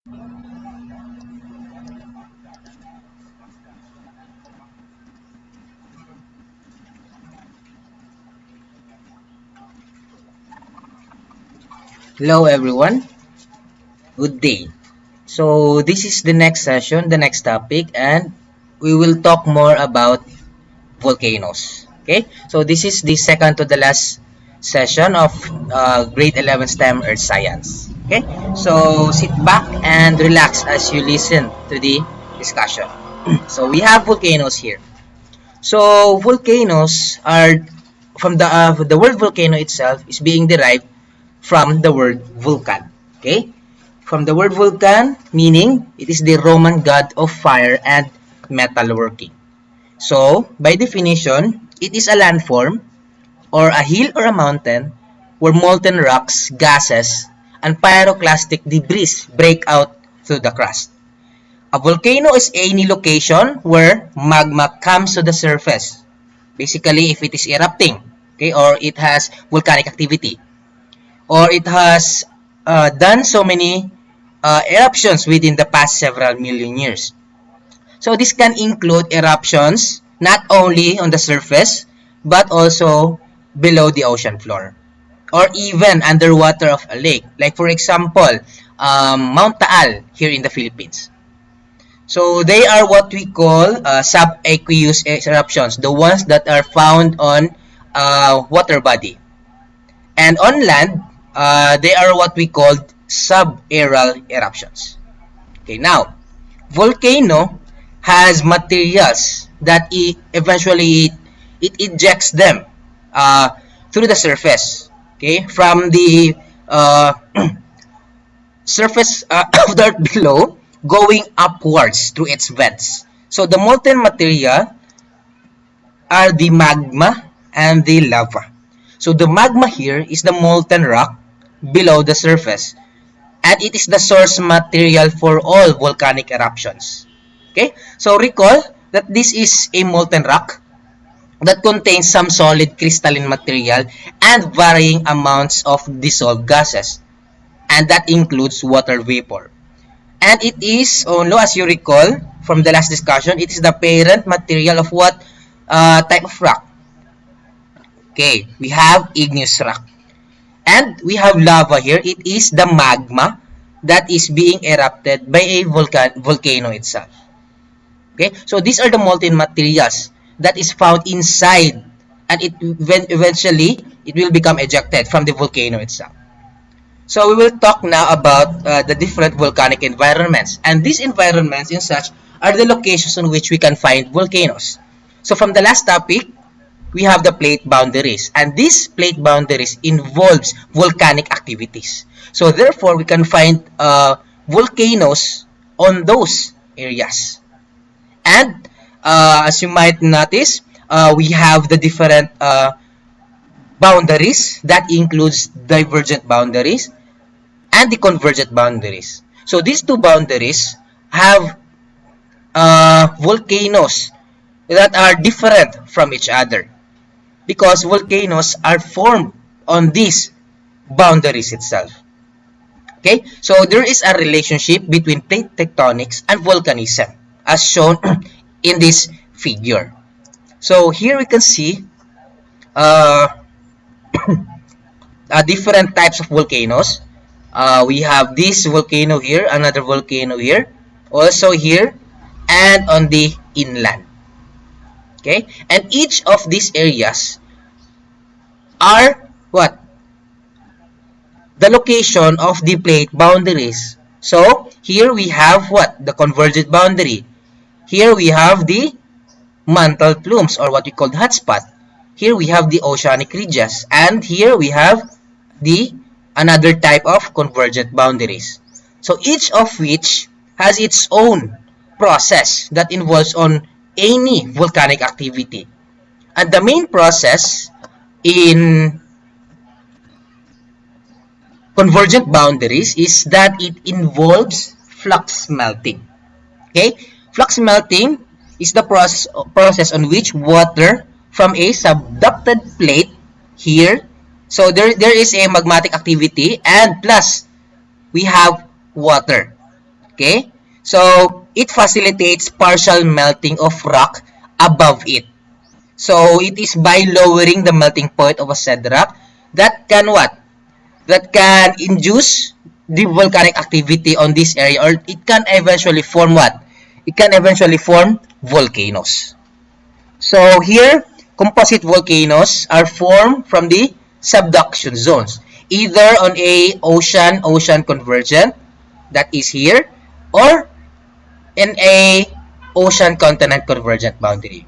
Hello everyone, good day. So this is the next session, the next topic, and we will talk more about volcanoes. Okay, so this is the second to the last session of grade 11 STEM Earth Science. Okay, so sit back and relax as you listen to the discussion. So we have volcanoes here. So volcanoes are from the word volcano itself is being derived from the word vulcan. Okay, from the word vulcan, meaning it is the Roman god of fire and metalworking. So, by definition, it is a landform or a hill or a mountain where molten rocks, gases, and pyroclastic debris break out through the crust. A volcano is any location where magma comes to the surface. Basically, if it is erupting, okay, or it has volcanic activity, or it has done so many eruptions within the past several million years. So this can include eruptions not only on the surface but also below the ocean floor or even underwater of a lake. Like for example, Mount Taal here in the Philippines. So they are what we call subaqueous eruptions, the ones that are found on water body. And on land, they are what we call subaerial eruptions. Okay, now, volcano has materials that it ejects them uh, through the surface, okay, from the surface of the earth below, going upwards through its vents. So the molten material are the magma and the lava. So the magma here is the molten rock below the surface, and it is the source material for all volcanic eruptions. Okay, so recall that this is a molten rock that contains some solid crystalline material and varying amounts of dissolved gases, and that includes water vapor. And it is, as you recall from the last discussion, it is the parent material of what type of rock? Okay, we have igneous rock. And we have lava here. It is the magma that is being erupted by a volcano itself. Okay, so these are the molten materials that is found inside, and it eventually it will become ejected from the volcano itself. So we will talk now about the different volcanic environments, and these environments and such are the locations on which we can find volcanoes. So from the last topic, we have the plate boundaries, and these plate boundaries involves volcanic activities. So therefore, we can find volcanoes on those areas. And as you might notice, we have the different boundaries that includes divergent boundaries and the convergent boundaries. So these two boundaries have volcanoes that are different from each other, because volcanoes are formed on these boundaries itself. Okay, so there is a relationship between plate tectonics and volcanism as shown in this figure. So here we can see uh, different types of volcanoes. We have this volcano here, another volcano here, also here, and on the inland. Okay, and each of these areas are what? The location of the plate boundaries. So here we have what? The convergent boundary. Here we have the mantle plumes, or what we call hotspot. Here we have the oceanic ridges, and here we have the another type of convergent boundaries. So each of which has its own process that involves on any volcanic activity. And the main process in convergent boundaries is that it involves flux melting. Okay, flux melting is the process on which water from a subducted plate here. So there is a magmatic activity, and plus we have water. Okay? So, it facilitates partial melting of rock above it. So, it is by lowering the melting point of a said rock that can what? That can induce the volcanic activity on this area, or it can eventually form what? It can eventually form volcanoes. So here, composite volcanoes are formed from the subduction zones, either on a ocean-ocean convergent, that is here, or in a ocean-continent convergent boundary.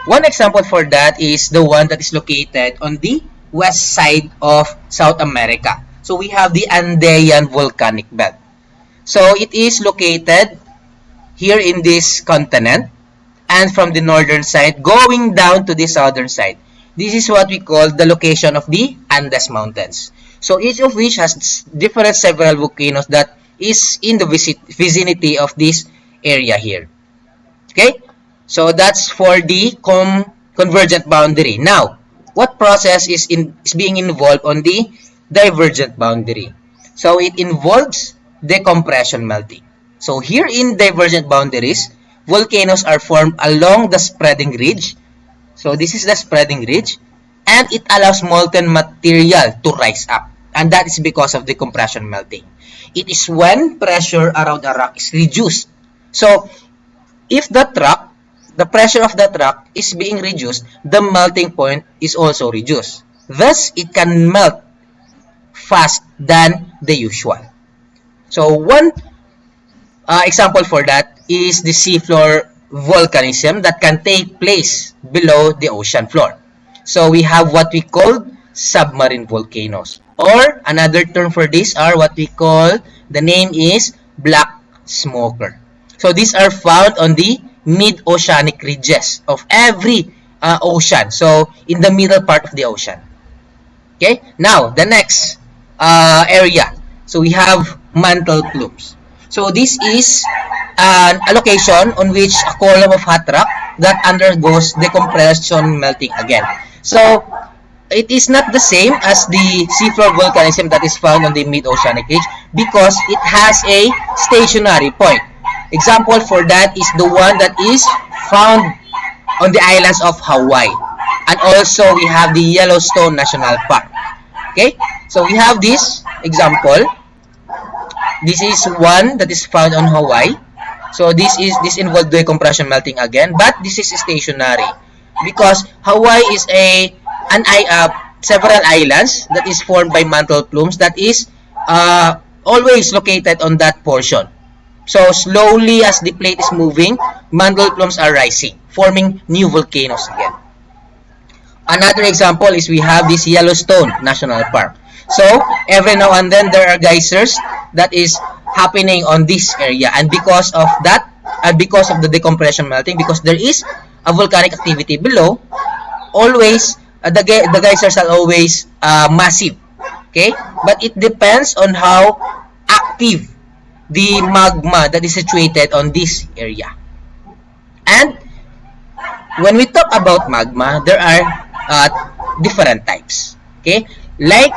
One example for that is the one that is located on the west side of South America. So we have the Andean volcanic belt. So it is located here in this continent, and from the northern side going down to the southern side. This is what we call the location of the Andes Mountains. So each of which has different several volcanoes that is in the vicinity of this area here. Okay? So that's for the convergent boundary. Now, what process is being involved on the divergent boundary? So it involves decompression melting. So here in divergent boundaries, volcanoes are formed along the spreading ridge. So this is the spreading ridge, and it allows molten material to rise up. And that is because of the compression melting. It is when pressure around a rock is reduced. So if the pressure of that rock is being reduced, the melting point is also reduced. Thus, it can melt fast than the usual. So one example for that is the seafloor volcanism that can take place below the ocean floor. So we have what we call submarine volcanoes, or another term for this are what we call, the name is black smoker. So these are found on the mid-oceanic ridges of every ocean. So in the middle part of the ocean. Okay, now the next area. So we have mantle plumes. So this is a location on which a column of hot rock that undergoes decompression melting again. So it is not the same as the seafloor volcanism that is found on the mid-oceanic ridge because it has a stationary point. Example for that is the one that is found on the islands of Hawaii. And also we have the Yellowstone National Park. Okay, so we have this example. This is one that is found on Hawaii. So this involved decompression melting again, but this is stationary because Hawaii is several islands that is formed by mantle plumes that is always located on that portion. So slowly as the plate is moving, mantle plumes are rising, forming new volcanoes again. Another example is we have this Yellowstone National Park. So every now and then there are geysers that is happening on this area, and because of that, because of the decompression melting, because there is a volcanic activity below, always the geysers are always massive. Okay, but it depends on how active the magma that is situated on this area. And when we talk about magma, there are different types. Okay, like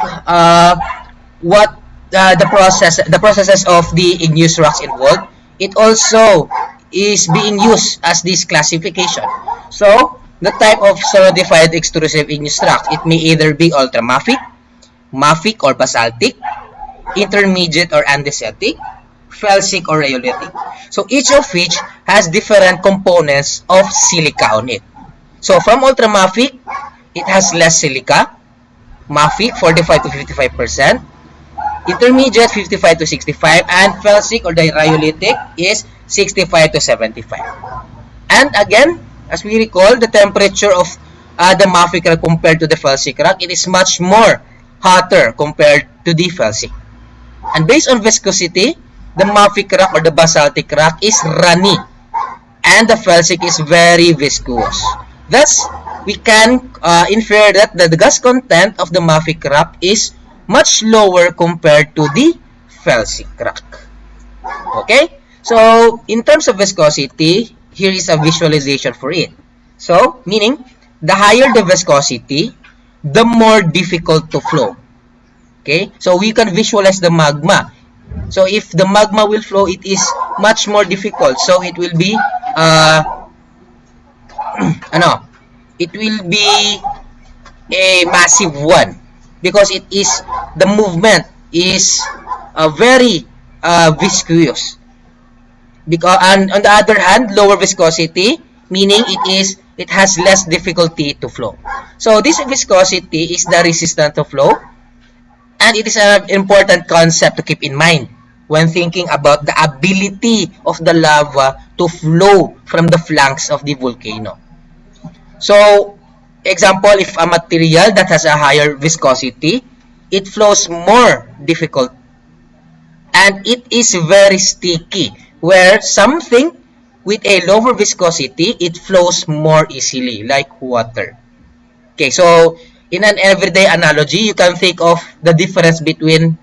what the processes of the igneous rocks involved, it also is being used as this classification. So the type of solidified extrusive igneous rock, it may either be ultramafic, mafic or basaltic, intermediate or andesitic, felsic or rhyolitic. So each of which has different components of silica on it. So from ultramafic, it has less silica. Mafic 45 to 55%, intermediate 55 to 65, and felsic or the rhyolitic is 65 to 75. And again, as we recall, the temperature of the mafic rock compared to the felsic rock, it is much more hotter compared to the felsic. And based on viscosity, the mafic rock or the basaltic rock is runny, and the felsic is very viscous. Thus, we can infer that the gas content of the mafic rock is much lower compared to the felsic rock. Okay? So, in terms of viscosity, here is a visualization for it. So, meaning, the higher the viscosity, the more difficult to flow. Okay? So, we can visualize the magma. So if the magma will flow, it is much more difficult. So it will be ano, it will be a massive one because it is the movement is very viscous. Because and on the other hand, lower viscosity, meaning it has less difficulty to flow. So this viscosity is the resistance to flow, and it is an important concept to keep in mind when thinking about the ability of the lava to flow from the flanks of the volcano. So, example, if a material that has a higher viscosity, it flows more difficult and it is very sticky, where something with a lower viscosity, it flows more easily, like water. Okay, so in an everyday analogy, you can think of the difference between,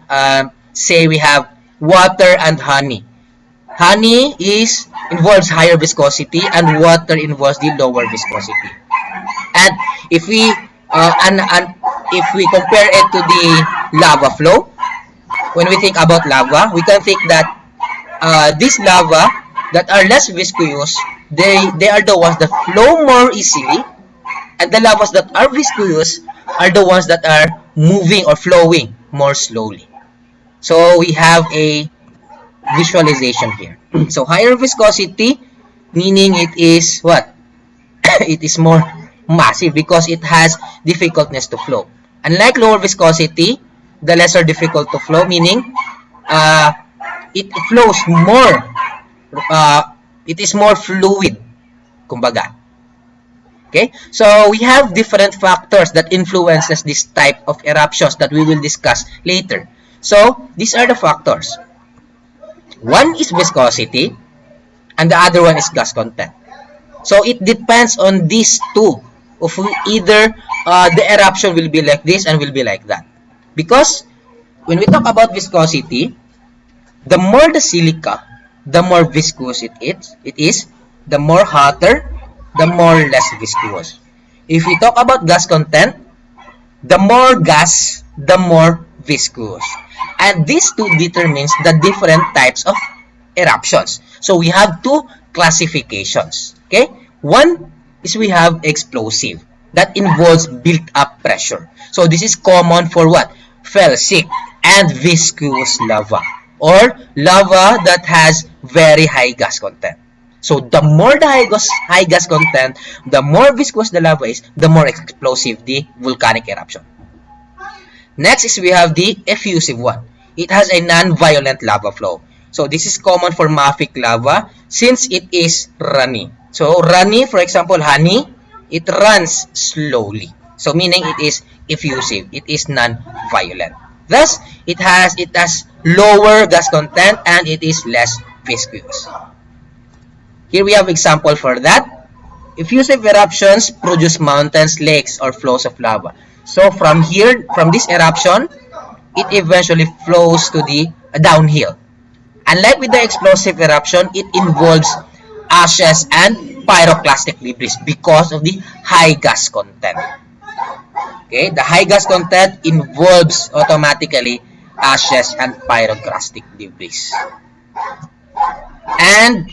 say, we have water and honey. Honey involves higher viscosity, and water involves the lower viscosity. And if we if we compare it to the lava flow, when we think about lava, we can think that these lava that are less viscous, they are the ones that flow more easily, and the lavas that are viscous are the ones that are moving or flowing more slowly. So we have a visualization here. So higher viscosity, meaning it is what? It is more massive because it has difficultness to flow. Unlike lower viscosity, the lesser difficult to flow, meaning it flows more, it is more fluid, kumbaga. Okay, so we have different factors that influences this type of eruptions that we will discuss later. So these are the factors. One is viscosity, and the other one is gas content. So it depends on these two, of either the eruption will be like this and will be like that. Because when we talk about viscosity, the more the silica, the more viscous it is, the more hotter, the more less viscous. If we talk about gas content, the more gas, the more viscous. And these two determines the different types of eruptions. So we have two classifications. Okay, one is we have explosive that involves built-up pressure. So this is common for what? Felsic and viscous lava, or lava that has very high gas content. So the more the high gas content, the more viscous the lava is, the more explosive the volcanic eruption. Next is we have the effusive one. It has a non-violent lava flow. So this is common for mafic lava since it is runny. So runny, for example, honey, it runs slowly. So meaning it is effusive. It is non-violent. Thus, it has lower gas content and it is less viscous. Here we have example for that. Effusive eruptions produce mountains, lakes, or flows of lava. So from here, from this eruption, it eventually flows to the downhill. Unlike with the explosive eruption, it involves ashes and pyroclastic debris because of the high gas content. Okay, the high gas content involves automatically ashes and pyroclastic debris. And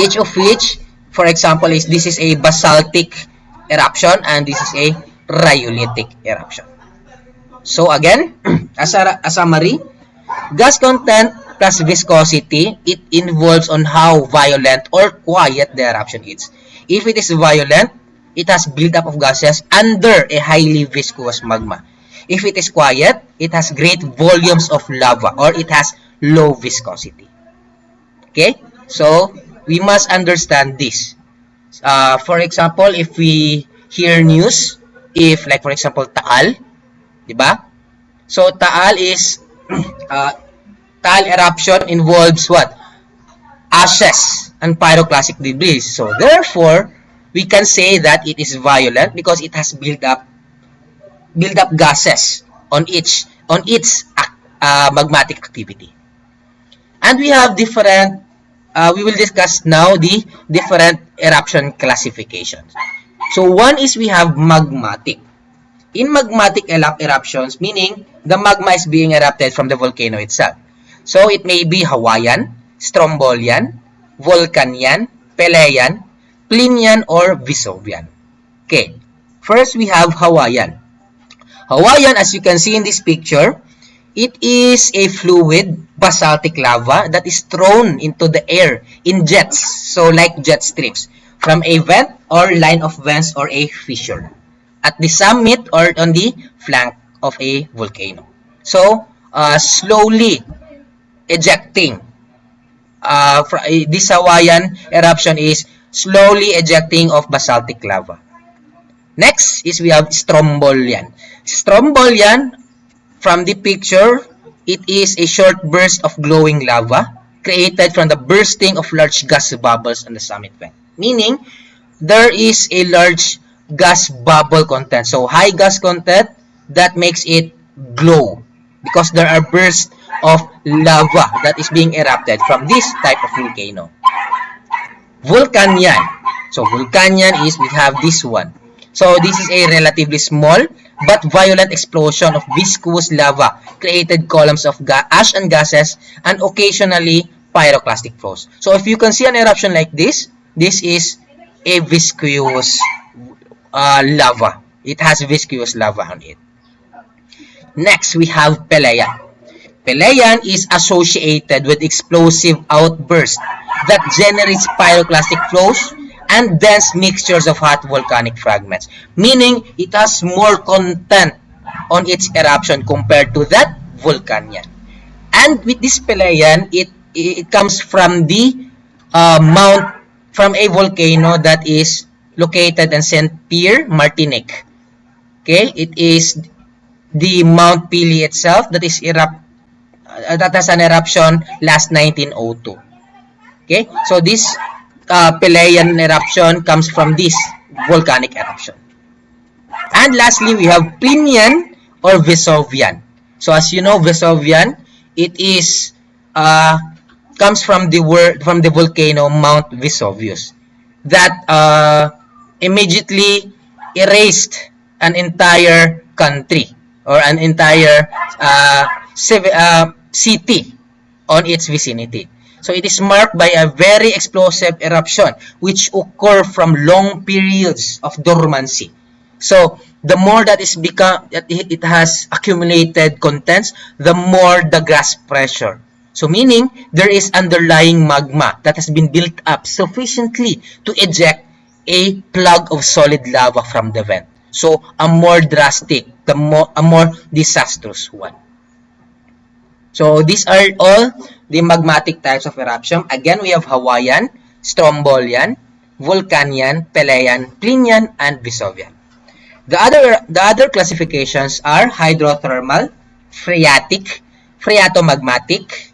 each of which, for example, this is a basaltic eruption and this is a rhyolitic eruption. So again, as a summary, gas content plus viscosity, it involves on how violent or quiet the eruption is. If it is violent, it has buildup of gases under a highly viscous magma. If it is quiet, it has great volumes of lava or it has low viscosity. Okay, so we must understand this. For example, if we hear news, if like for example Taal, diba? So Taal is Taal eruption involves what? Ashes and pyroclastic debris. So therefore, we can say that it is violent because it has built up gases on its magmatic activity. And we have different. We will discuss now the different eruption classifications. So one is we have magmatic. In magmatic eruptions, meaning the magma is being erupted from the volcano itself. So it may be Hawaiian, Strombolian, Vulcanian, Pelean, Plinian, or Vesuvian. Okay, first we have Hawaiian. Hawaiian, as you can see in this picture, it is a fluid basaltic lava that is thrown into the air in jets, so like jet streams, from a vent or line of vents or a fissure at the summit or on the flank of a volcano. So, slowly ejecting. This Hawaiian eruption is slowly ejecting of basaltic lava. Next is we have Strombolian. Strombolian, from the picture, it is a short burst of glowing lava created from the bursting of large gas bubbles on the summit vent. Meaning, there is a large gas bubble content. So, high gas content that makes it glow because there are bursts of lava that is being erupted from this type of volcano. Vulcanian. So, Vulcanian is, we have this one. So, this is a relatively small but violent explosion of viscous lava created columns of ash and gases and occasionally pyroclastic flows. So, if you can see an eruption like this is a viscous lava. It has viscous lava on it. Next, we have Pelean. Pelean is associated with explosive outbursts that generates pyroclastic flows and dense mixtures of hot volcanic fragments, meaning it has more content on its eruption compared to that Vulcanian. And with this Pelean, it comes from the from a volcano that is located in Saint Pierre, Martinique. Okay, it is the Mount Pili itself that has an eruption last 1902. Okay, so this Pelean eruption comes from this volcanic eruption. And lastly, we have Plinian or Vesuvian. So as you know, Vesuvian, it is comes from the volcano Mount Vesuvius that immediately erased an entire country or an entire city on its vicinity. So it is marked by a very explosive eruption which occur from long periods of dormancy. So the more that it has accumulated contents, the more the gas pressure. So meaning there is underlying magma that has been built up sufficiently to eject a plug of solid lava from the vent. So a more drastic, a more disastrous one. So these are all the magmatic types of eruption. Again, we have Hawaiian, Strombolian, Vulcanian, Pelean, Plinian, and Vesuvian. The other classifications are hydrothermal, phreatic, phreatomagmatic,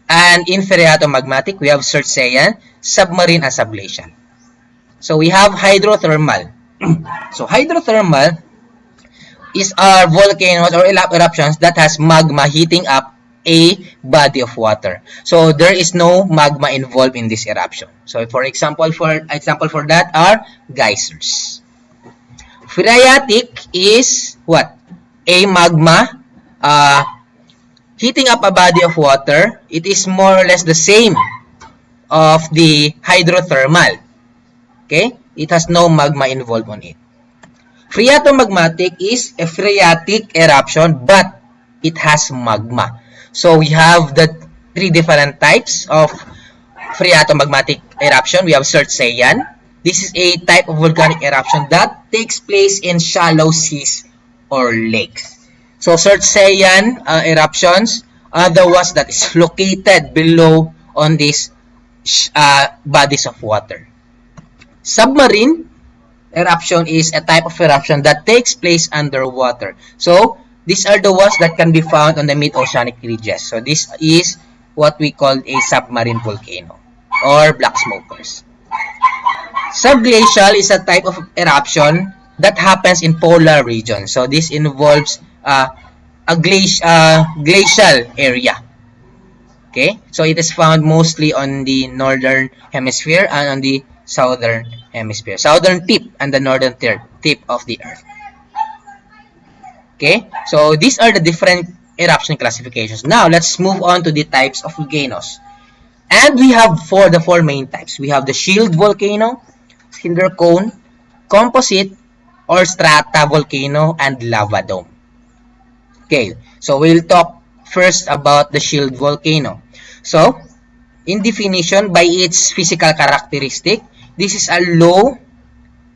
and in phreatomagmatic, we have Circean, submarine, and subglacial. So we have hydrothermal. So hydrothermal is volcanoes or eruptions that has magma heating up a body of water. So there is no magma involved in this eruption. So for example for that are geysers. Phreatic is what? A magma heating up a body of water. It is more or less the same of the hydrothermal. Okay? It has no magma involved on it. Phreatomagmatic is a phreatic eruption but it has magma. So we have the three different types of phreatomagmatic eruption. We have Circean. This is a type of volcanic eruption that takes place in shallow seas or lakes. So Circean eruptions are the ones that is located below on these bodies of water. Submarine eruption is a type of eruption that takes place underwater. So these are the ones that can be found on the mid-oceanic ridges. So this is what we call a submarine volcano or black smokers. Subglacial is a type of eruption that happens in polar regions. So this involves a glacial area. Okay, so it is found mostly on the northern hemisphere and on the southern hemisphere, southern tip and the northern tip of the earth. Okay, so these are the different eruption classifications. Now, let's move on to the types of volcanoes. And we have the four main types. We have the shield volcano, cinder cone, composite or strata volcano, and lava dome. Okay, so we'll talk first about the shield volcano. So, in definition, by its physical characteristic, this is a low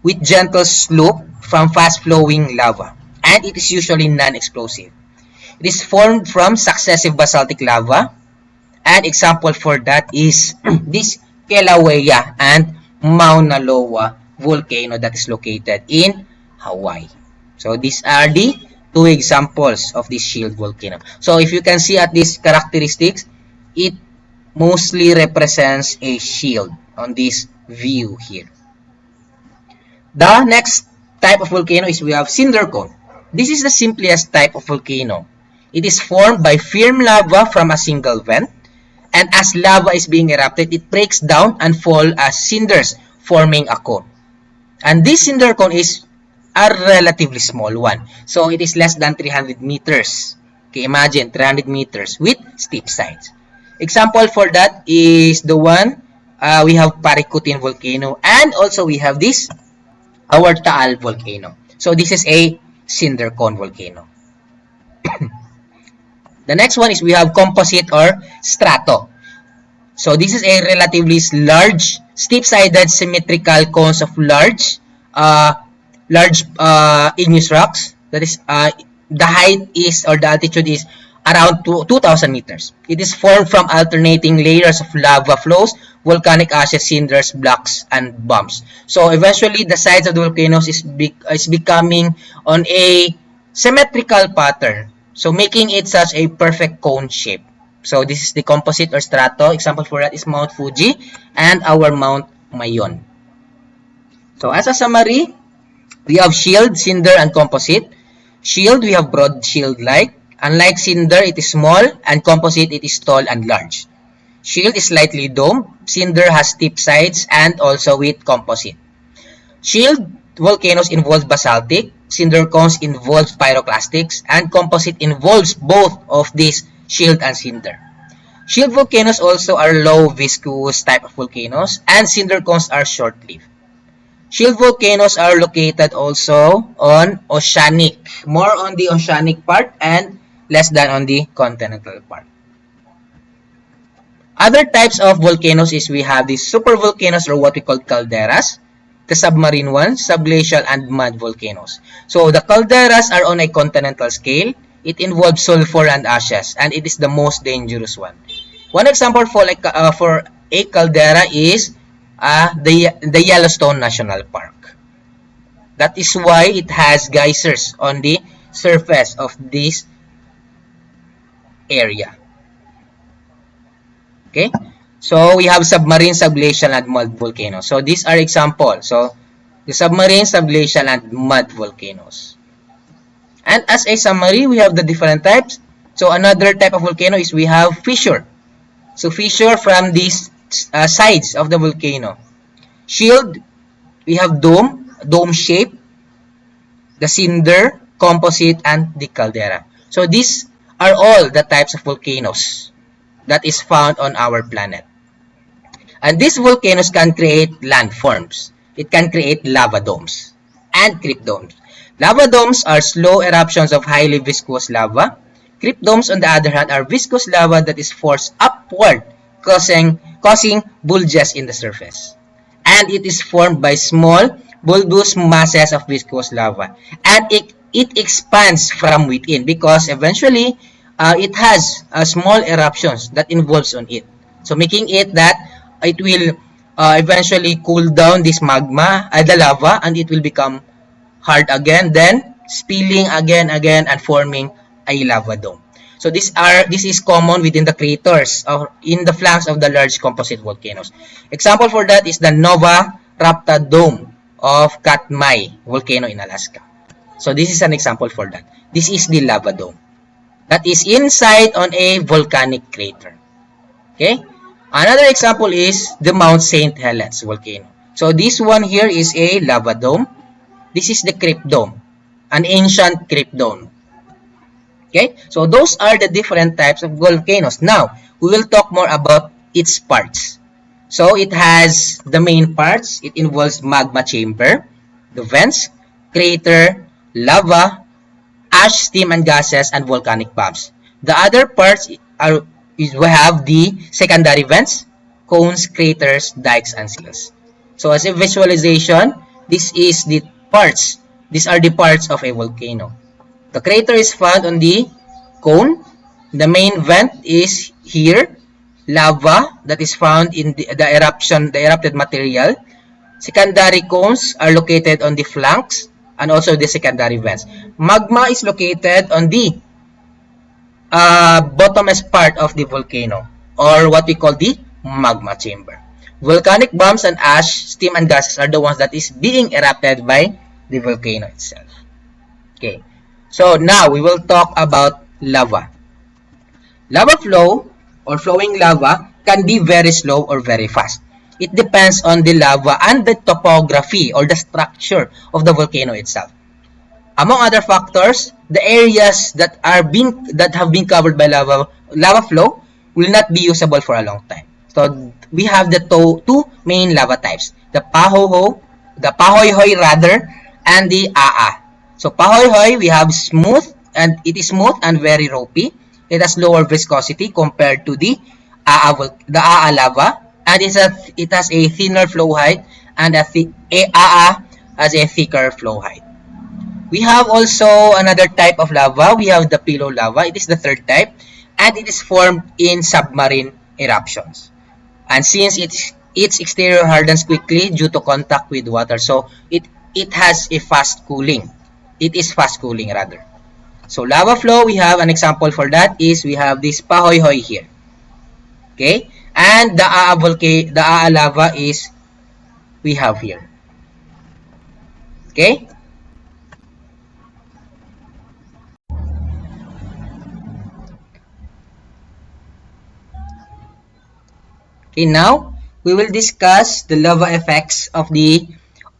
with gentle slope from fast-flowing lava, and it is usually non-explosive. It is formed from successive basaltic lava, and example for that is this Kilauea and Mauna Loa volcano that is located in Hawaii. So these are the two examples of this shield volcano. So if you can see at these characteristics, it mostly represents a shield on this view here. The next type of volcano is we have cinder cone. This is the simplest type of volcano. It is formed by firm lava from a single vent, and as lava is being erupted, it breaks down and fall as cinders, forming a cone. And this cinder cone is a relatively small one. So it is less than 300 meters. Okay, imagine 300 meters with steep sides. Example for that is the one we have Paricutin volcano, and also we have this our Taal volcano. So this is a cinder cone volcano. The next one is we have composite or strato. So this is a relatively large, steep-sided symmetrical cones of large igneous rocks. That is, the height is or the altitude is around 2,000 meters. It is formed from alternating layers of lava flows, volcanic ashes, cinders, blocks, and bumps. So eventually, the sides of the volcanoes is becoming on a symmetrical pattern, so making it such a perfect cone shape. So this is the composite or strato. Example for that is Mount Fuji and our Mount Mayon. So as a summary, we have shield, cinder, and composite. Shield, we have broad shield-like. Unlike cinder, it is small, and composite, it is tall and large. Shield is slightly domed. Cinder has steep sides and also with composite. Shield volcanoes involve basaltic. Cinder cones involves pyroclastics, and composite involves both of these shield and cinder. Shield volcanoes also are low viscous type of volcanoes, and cinder cones are short-lived. Shield volcanoes are located also on oceanic, more on the oceanic part and less than on the continental part. Other types of volcanoes is we have the supervolcanoes or what we call calderas, the submarine ones, subglacial and mud volcanoes. So the calderas are on a continental scale. It involves sulfur and ashes, and it is the most dangerous one. One example for a caldera is the Yellowstone National Park. That is why it has geysers on the surface of this area. Okay, so we have submarine, subglacial, and mud volcanoes. So these are examples. So the submarine, subglacial, and mud volcanoes. And as a summary, we have the different types. So another type of volcano is we have fissure. So fissure from these sides of the volcano. Shield, we have dome shape, the cinder, composite, and the caldera. So these are all the types of volcanoes that is found on our planet. And these volcanoes can create landforms. It can create lava domes and crypt domes. Lava domes are slow eruptions of highly viscous lava. Crypt domes, on the other hand, are viscous lava that is forced upward, causing bulges in the surface. And it is formed by small bulbous masses of viscous lava. And it expands from within because eventually it has small eruptions that involves on it. So making it that it will eventually cool down this magma, the lava, and it will become hard again, then spilling again, and forming a lava dome. So this is common within the craters or in the flanks of the large composite volcanoes. Example for that is the Nova Rapta Dome of Katmai volcano in Alaska. So this is an example for that. This is the lava dome that is inside on a volcanic crater. Okay. Another example is the Mount St. Helens volcano. So this one here is a lava dome. This is the crypt dome, an ancient crypt dome. Okay, so those are the different types of volcanoes. Now, we will talk more about its parts. So, it has the main parts. It involves magma chamber, the vents, crater, lava, ash, steam, and gases, and volcanic bombs. The other parts is we have the secondary vents, cones, craters, dikes, and seals. So, as a visualization, this is the parts. These are the parts of a volcano. The crater is found on the cone. The main vent is here. Lava that is found in the erupted material. Secondary cones are located on the flanks and also the secondary vents. Magma is located on the bottomest part of the volcano, or what we call the magma chamber. Volcanic bombs and ash, steam, and gases are the ones that is being erupted by the volcano itself. Okay, so now we will talk about lava. Lava flow or flowing lava can be very slow or very fast. It depends on the lava and the topography or the structure of the volcano itself. Among other factors, the areas that have been covered by lava flow will not be usable for a long time. So we have the two main lava types, the pahoehoe rather, and the aa. So pahoehoe, we have smooth, and it is smooth and very ropey. It has lower viscosity compared to the aa lava, and it has a thinner flow height, and aa has a thicker flow height. We have also another type of lava. We have the pillow lava. It is the third type, and it is formed in submarine eruptions. And since its exterior hardens quickly due to contact with water, so it has a fast cooling. It is fast cooling rather. So lava flow, we have an example for that is we have this pahoehoe here. Okay, and the aa lava is we have here. Okay. Okay, now we will discuss the lava effects of the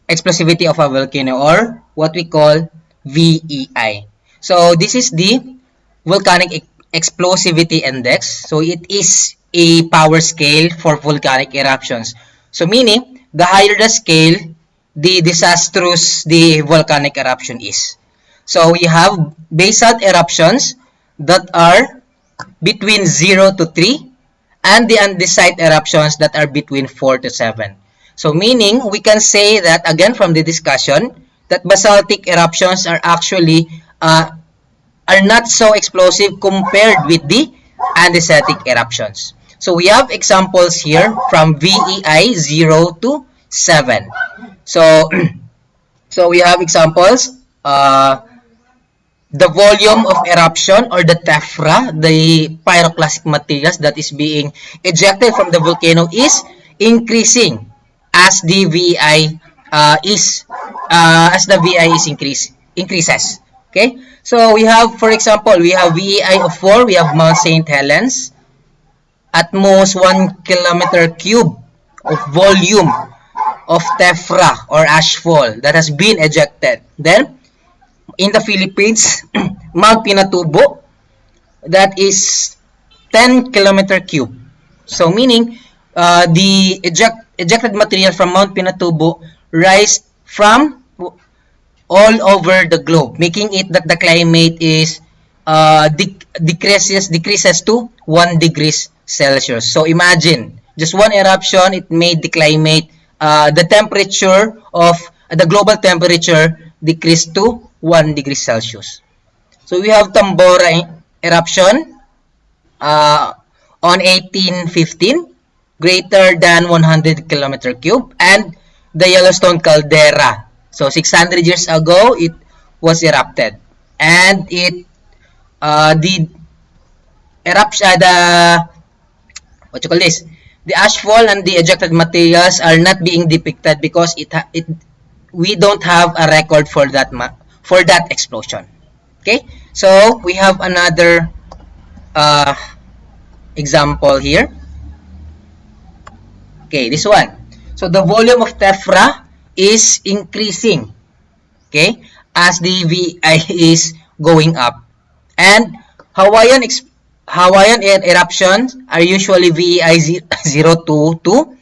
explosivity of a volcano, or what we call VEI. So this is the volcanic explosivity index. So it is a power scale for volcanic eruptions. So meaning the higher the scale, the disastrous the volcanic eruption is. So we have basalt eruptions that are between 0 to 3, and the andesite eruptions that are between 4 to 7. So meaning, we can say that, again from the discussion, that basaltic eruptions are actually are not so explosive compared with the andesitic eruptions. So we have examples here from VEI 0 to 7. So, so we have examples. The volume of eruption, or the tephra, the pyroclastic materials that is being ejected from the volcano, is increasing as the VEI increases. Okay, so we have, for example, we have VEI of 4. We have Mount St. Helens, at most 1 kilometer cube of volume of tephra or ashfall that has been ejected. Then in the Philippines, Mount Pinatubo, that is 10 kilometer cube. So meaning the ejected material from Mount Pinatubo rise from all over the globe, making it that the climate is decreases to 1 degrees Celsius. So imagine, just one eruption, it made the climate, the temperature of the global temperature decreased to 1 degree Celsius. So we have Tambora eruption on 1815, greater than 100 kilometer cube, and the Yellowstone caldera. So 600 years ago, it was erupted, and it the eruption, the ashfall and the ejected materials are not being depicted because we don't have a record for that explosion. Okay, so we have another example here. Okay, this one. So the volume of tephra is increasing, okay, as the VI is going up, and Hawaiian eruptions are usually VEI 0 to 2,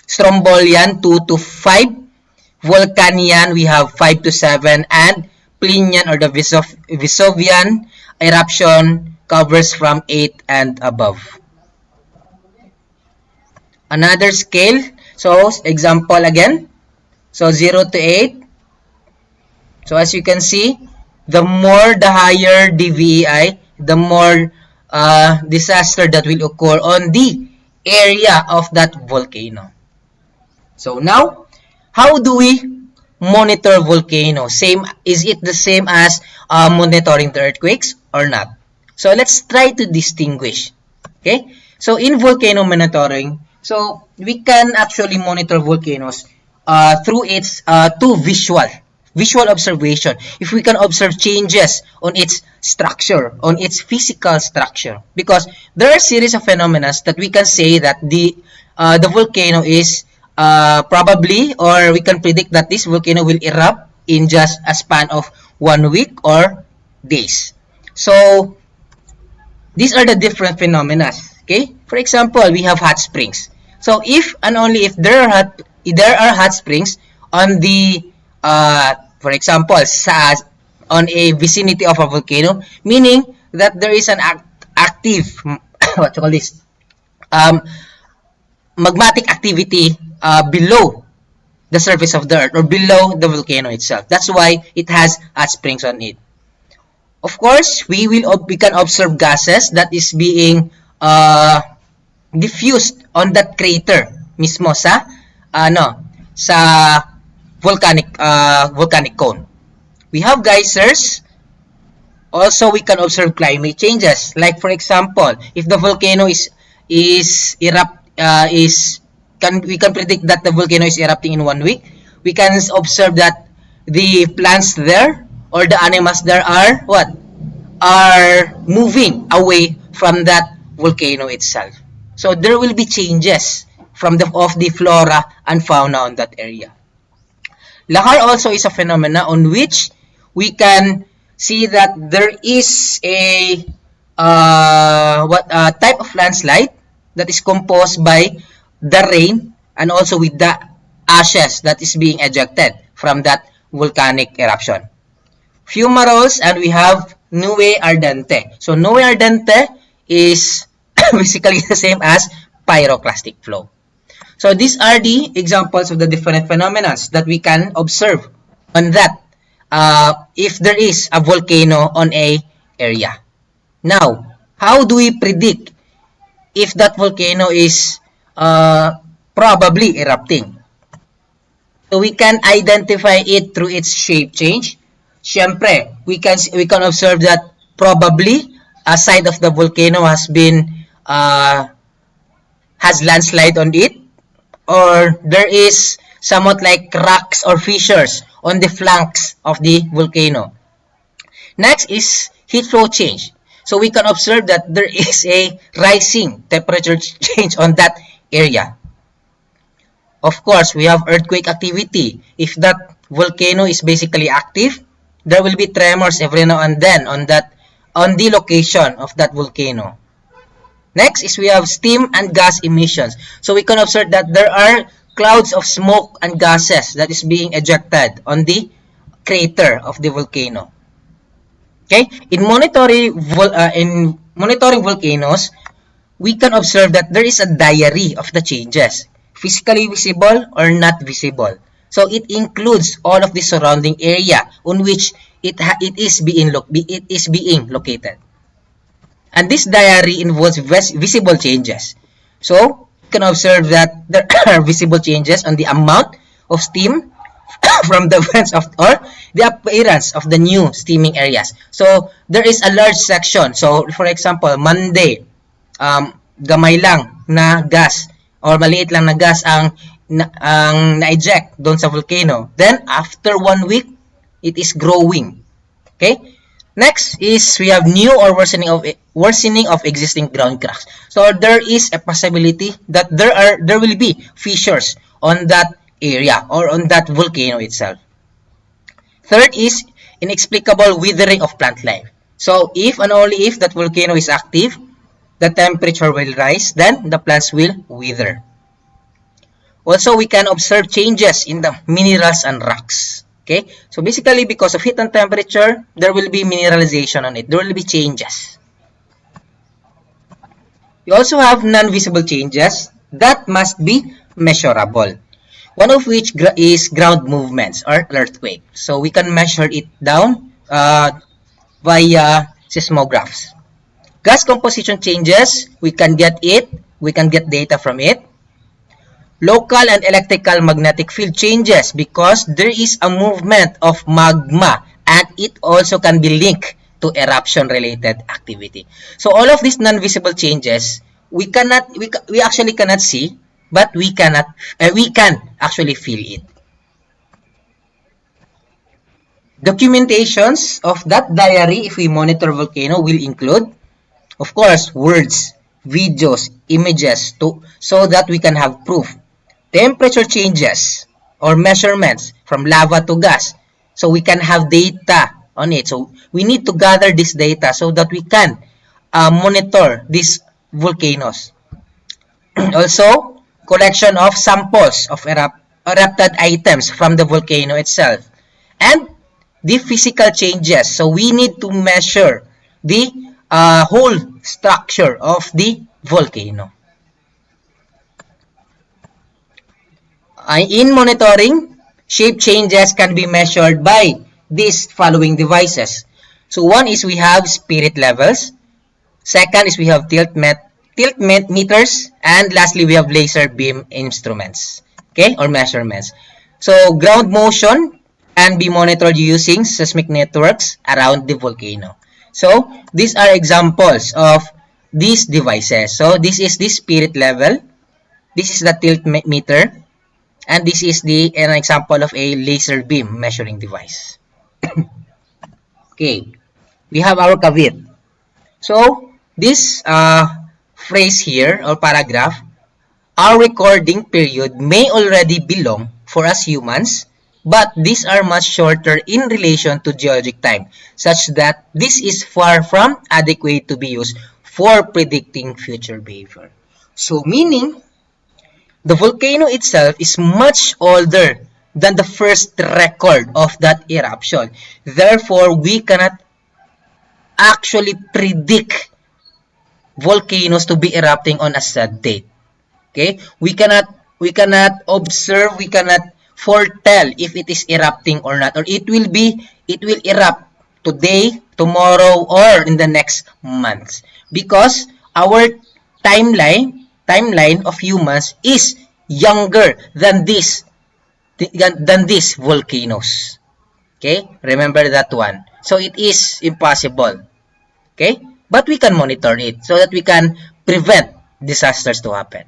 Strombolian 2 to 5, Vulcanian we have 5 to 7, and Plinian or the Vesuvian eruption covers from 8 and above. Another scale, so example again, so 0 to 8. So as you can see, the higher the VEI, the more disaster that will occur on the area of that volcano. So now, how do we monitor volcano? Is it the same as monitoring the earthquakes or not? So let's try to distinguish. Okay, so in volcano monitoring, so we can actually monitor volcanoes through its visual observation. If we can observe changes on its structure, on its physical structure, because there are a series of phenomena that we can say that the volcano is probably, or we can predict that this volcano will erupt in just a span of 1 week or days. So these are the different phenomena. Okay, for example, we have hot springs. So if and only if there are hot springs on the for example, on a vicinity of a volcano, meaning that there is an active what you call this magmatic activity below the surface of the earth or below the volcano itself. That's why it has hot springs on it. Of course, we can observe gases that is being diffused on that crater mismo sa volcanic cone. We have geysers. Also, we can observe climate changes. Like for example, if the volcano we can predict that the volcano is erupting in 1 week. We can observe that the plants there or the animals there are moving away from that volcano itself. So there will be changes of the flora and fauna on that area. Lahar also is a phenomena on which we can see that there is a type of landslide that is composed by the rain and also with the ashes that is being ejected from that volcanic eruption. Fumaroles, and we have Nube Ardente. So Nube Ardente is basically the same as pyroclastic flow. So these are the examples of the different phenomena that we can observe on that if there is a volcano on a area. Now, how do we predict if that volcano is probably erupting? So we can identify it through its shape change. Siyempre, we can observe that probably a side of the volcano has landslide on it, or there is somewhat like cracks or fissures on the flanks of the volcano. Next is heat flow change. So we can observe that there is a rising temperature change on that area. Of course, we have earthquake activity. If that volcano is basically active, there will be tremors every now and then on the location of that volcano. Next is we have steam and gas emissions. So we can observe that there are clouds of smoke and gases that is being ejected on the crater of the volcano. Okay, in monitoring volcanoes, we can observe that there is a diary of the changes, physically visible or not visible. So it includes all of the surrounding area on which it is being located. And this diary involves visible changes. So you can observe that there are visible changes on the amount of steam from the vents or the appearance of the new steaming areas. So there is a large section. So for example, Monday, gamay lang na gas or maliit lang na gas ang na-eject doon sa volcano. Then after 1 week, it is growing. Okay? Next is we have new or worsening of existing ground cracks. So there is a possibility that there will be fissures on that area or on that volcano itself. Third is inexplicable withering of plant life. So if and only if that volcano is active, the temperature will rise, then the plants will wither. Also, we can observe changes in the minerals and rocks. Okay, so basically because of heat and temperature, there will be mineralization on it. There will be changes. We also have non-visible changes that must be measurable. One of which is ground movements or earthquake. So we can measure it down via seismographs. Gas composition changes, we can get data from it. Local and electrical magnetic field changes because there is a movement of magma and it also can be linked to eruption related activity. So all of these non-visible changes, we actually cannot see, but we can actually feel it. Documentations of that diary, if we monitor volcano, will include, of course, words, videos, images, so that we can have proof. Temperature changes or measurements from lava to gas, so we can have data on it. So we need to gather this data so that we can monitor these volcanoes. Also, collection of samples of erupted items from the volcano itself. And the physical changes. So we need to measure the whole structure of the volcano. In monitoring, shape changes can be measured by these following devices. So one is we have spirit levels. Second is we have tilt meters. And lastly, we have laser beam instruments, okay, or measurements. So ground motion can be monitored using seismic networks around the volcano. So these are examples of these devices. So this is the spirit level. This is the tilt meter. And this is an example of a laser beam measuring device. Okay, we have our caveat. So this phrase here or paragraph, our recording period may already be long for us humans, but these are much shorter in relation to geologic time, such that this is far from adequate to be used for predicting future behavior. So meaning, the volcano itself is much older than the first record of that eruption. Therefore, we cannot actually predict volcanoes to be erupting on a set date. Okay? We cannot observe, we cannot foretell if it is erupting or not, or it will erupt today, tomorrow, or in the next months, because our timeline of humans is younger than these volcanoes. Okay, remember that one. So it is impossible. Okay, but we can monitor it so that we can prevent disasters to happen.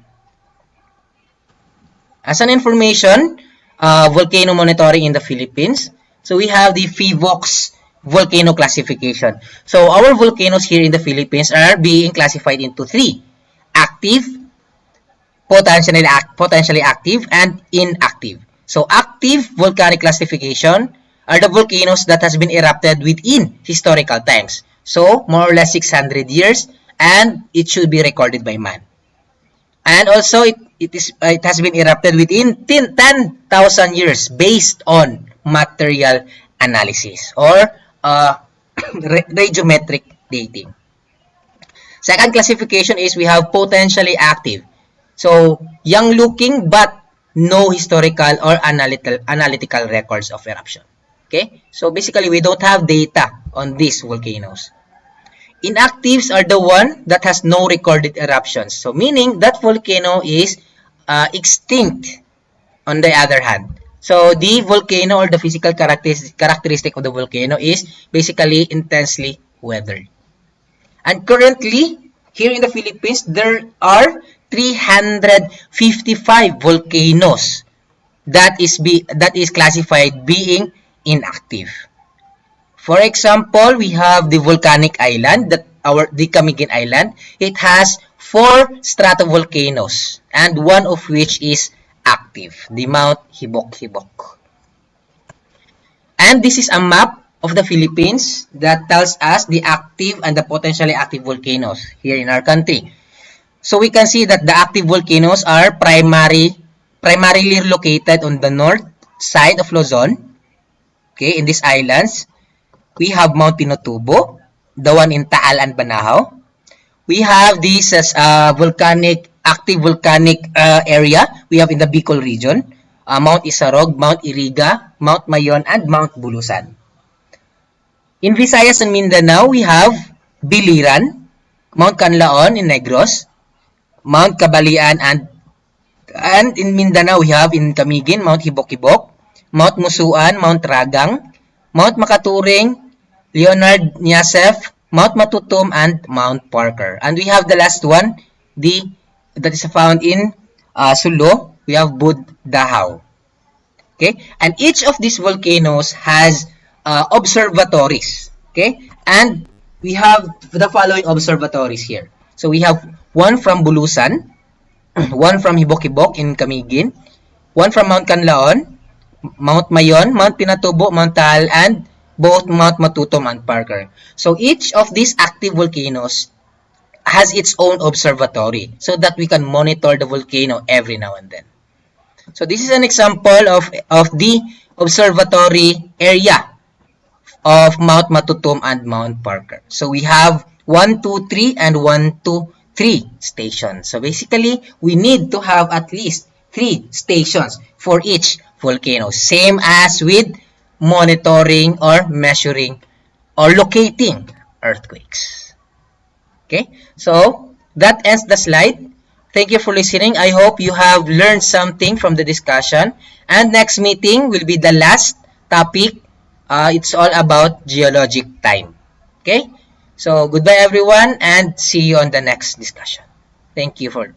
As an information, volcano monitoring in the Philippines. So we have the PHIVOLCS volcano classification. So our volcanoes here in the Philippines are being classified into three: active, potentially active, and inactive. So active volcanic classification are the volcanoes that has been erupted within historical times. So more or less 600 years, and it should be recorded by man. And also it has been erupted within 10,000 years based on material analysis or radiometric dating. Second classification is we have potentially active. So, young looking but no historical or analytical records of eruption. Okay? So, basically, we don't have data on these volcanoes. Inactives are the one that has no recorded eruptions. So, meaning that volcano is extinct on the other hand. So, the volcano or the physical characteristic of the volcano is basically intensely weathered. And currently, here in the Philippines, there are 355 volcanoes that is classified being inactive. For example, we have the volcanic island, the Camiguin Island. It has 4 stratovolcanoes, and one of which is active, the Mount Hibok-Hibok. And this is a map of the Philippines that tells us the active and the potentially active volcanoes here in our country. So we can see that the active volcanoes are primarily located on the north side of Luzon. Okay, in these islands, we have Mount Pinatubo, the one in Taal and Banahaw. We have this as active volcanic area. We have in the Bicol region, Mount Isarog, Mount Iriga, Mount Mayon, and Mount Bulusan. In Visayas and Mindanao, we have Biliran, Mount Canlaon in Negros, Mount Kabalian, and in Mindanao, we have in Camiguin, Mount Hibok-Hibok, Mount Musuan, Mount Ragang, Mount Makaturing, Leonard Niasef, Mount Matutum, and Mount Parker. And we have the last one, that is found in Sulu. We have Budahao. Okay, and each of these volcanoes has observatories. Okay, and we have the following observatories here. So we have one from Bulusan, one from Hibok-Hibok in Camiguin, one from Mount Canlaon, Mount Mayon, Mount Pinatubo, Mount Taal, and both Mount Matutum and Parker. So each of these active volcanoes has its own observatory so that we can monitor the volcano every now and then. So this is an example of the observatory area of Mount Matutum and Mount Parker. So we have 1, 2, 3 and 1, 2, 3 stations. So basically, we need to have at least 3 stations for each volcano. Same as with monitoring or measuring or locating earthquakes. Okay, so that ends the slide. Thank you for listening. I hope you have learned something from the discussion. And next meeting will be the last topic. It's all about geologic time. Okay, so goodbye everyone and see you on the next discussion. Thank you for